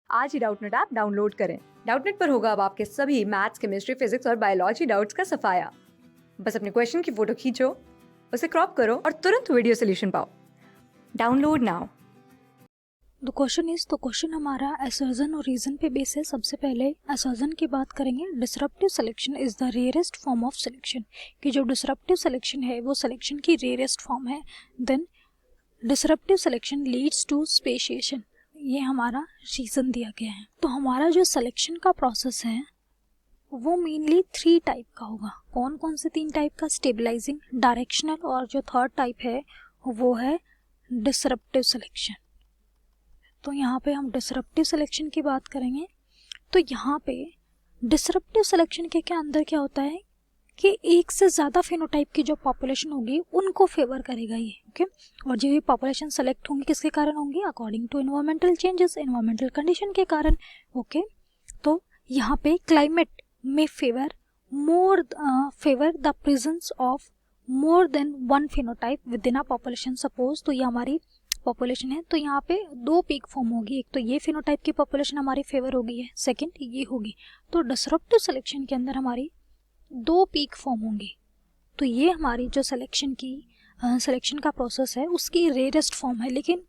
आज ही Doubtnut app download करें। Doubtnut पर होगा अब आपके सभी मैथ्स, केमिस्ट्री, फिजिक्स और बायोलॉजी डाउट्स का सफाया। बस अपने क्वेश्चन की फोटो खींचो, उसे क्रॉप करो और तुरंत वीडियो सोल्यूशन पाओ। Download now. तो क्वेश्चन हमारा असर्जन और रीजन पे बेस है। सबसे पहले असर्जन की बात करेंगे। Disruptive selection is the rarest form of selection, कि जो डिसरप्टिव सिलेक्शन है वो सिलेक्शन की रेयरेस्ट फॉर्म है। Then disruptive selection leads to speciation, ये हमारा रीजन दिया गया है। तो हमारा जो सिलेक्शन का प्रोसेस है वो मेनली 3 टाइप का होगा। कौन कौन से 3 टाइप का? स्टेबलाइजिंग, डायरेक्शनल और जो थर्ड टाइप है वो है डिसरप्टिव सिलेक्शन। तो यहाँ पे हम डिसरप्टिव सिलेक्शन की बात करेंगे। तो यहाँ पे डिसरप्टिव सिलेक्शन के अंदर क्या होता है कि एक से ज़्यादा फिनोटाइप की जो पॉपुलेशन होगी उनको फेवर करेगा ये, ओके। और जो ये पॉपुलेशन सेलेक्ट होंगी किसके कारण होंगी? According to environmental changes, environmental condition के कारण, ओके। तो यहाँ पे क्लाइमेट में favour the presence of more than one phenotype within a population. Suppose तो ये हमारी पॉपुलेशन है, तो यहाँ पे 2 पीक फॉर्म होगी। एक तो ये फिनोटाइप की पॉपुलेशन हमारी फेवर होगी है, सेकंड ये होगी। तो डिसरप्टिव सिलेक्शन के अंदर हमारी 2 पीक फॉर्म होंगी। तो ये हमारी जो सिलेक्शन का प्रोसेस है उसकी रेयरेस्ट फॉर्म है। लेकिन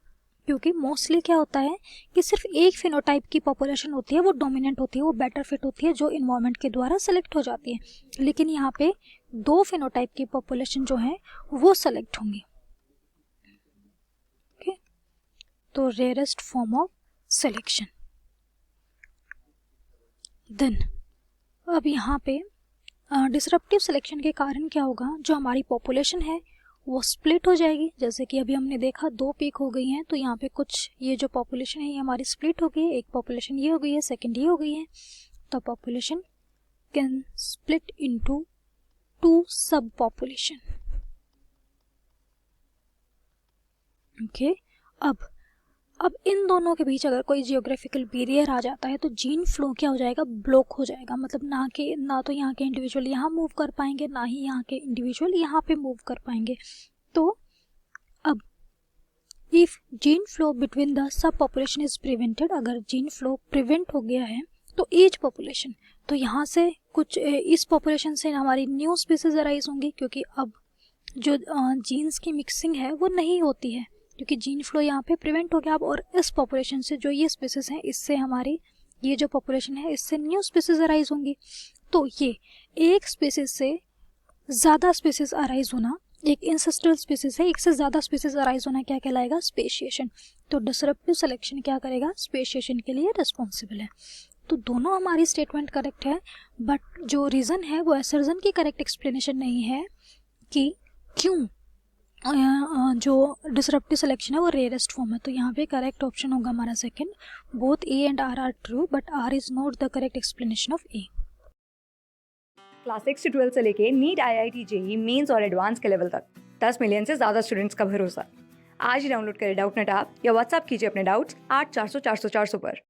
क्योंकि मोस्टली क्या होता है कि सिर्फ एक फिनोटाइप की पॉपुलेशन होती है, वो डोमिनेंट होती है, वो बेटर फिट होती है, जो इन्वायरमेंट के द्वारा सेलेक्ट हो जाती है। लेकिन यहाँ पे 2 फिनोटाइप की पॉपुलेशन जो है वो सेलेक्ट होंगी, ओके। तो rarest form of selection. Then अब यहाँ पे डिसरप्टिव सिलेक्शन के कारण क्या होगा, जो हमारी पॉपुलेशन है वो स्प्लिट हो जाएगी। जैसे कि अभी हमने देखा 2 पीक हो गई हैं, तो यहाँ पे कुछ ये जो पॉपुलेशन है ये हमारी स्प्लिट हो गई है। एक पॉपुलेशन ये हो गई है, सेकंड ये हो गई है। तो पॉपुलेशन कैन स्प्लिट इनटू 2 सब पॉपुलेशन, ओके। अब इन दोनों के बीच अगर कोई जियोग्राफिकल बैरियर आ जाता है तो जीन फ्लो क्या हो जाएगा? ब्लॉक हो जाएगा। मतलब ना तो यहाँ के इंडिविजुअल यहाँ मूव कर पाएंगे, ना ही यहाँ के इंडिविजुअल यहाँ पे मूव कर पाएंगे। तो अब if gene flow between the sub population is prevented, अगर जीन फ्लो प्रिवेंट हो गया है तो एज पॉपुलेशन, तो यहाँ से कुछ इस पॉपुलेशन से हमारी न्यू स्पीसीज अराइज होंगी, क्योंकि अब जो जीन्स की मिक्सिंग है वो नहीं होती है, क्योंकि जीन फ्लो यहाँ पे प्रिवेंट हो गया। अब और इस पॉपुलेशन से जो ये स्पीसीज हैं, इससे हमारी ये जो पॉपुलेशन है इससे न्यू स्पीसीज अराइज होंगी। तो ये एक स्पीसीज से ज़्यादा स्पीसीज अराइज होना, एक इंसेस्ट्रल स्पीसीज है, एक से ज़्यादा स्पीसीज अराइज होना क्या कहलाएगा? स्पेशिएशन। तो डिसरप्टिव सिलेक्शन क्या करेगा? स्पेशिएशन के लिए रिस्पॉन्सिबल है। तो दोनों हमारी स्टेटमेंट करेक्ट है, बट जो रीज़न है वो असर्जन की करेक्ट एक्सप्लेनेशन नहीं है कि क्यों जो डिसरप्टिव सिलेक्शन है वो रेयरेस्ट फॉर्म है। तो यहाँ पे करेक्ट ऑप्शन होगा हमारा second. Both A and R are true, but R is not the correct explanation of A. Class 6 से 12 से लेके नीट, IIT, JEE मेंस और एडवांस के लेवल तक 10 मिलियन से ज्यादा स्टूडेंट्स का भरोसा। आज ही डाउनलोड करें डाउटनेट ऐप या व्हाट्सएप कीजिए अपने डाउट्स 8400 400 400 पर।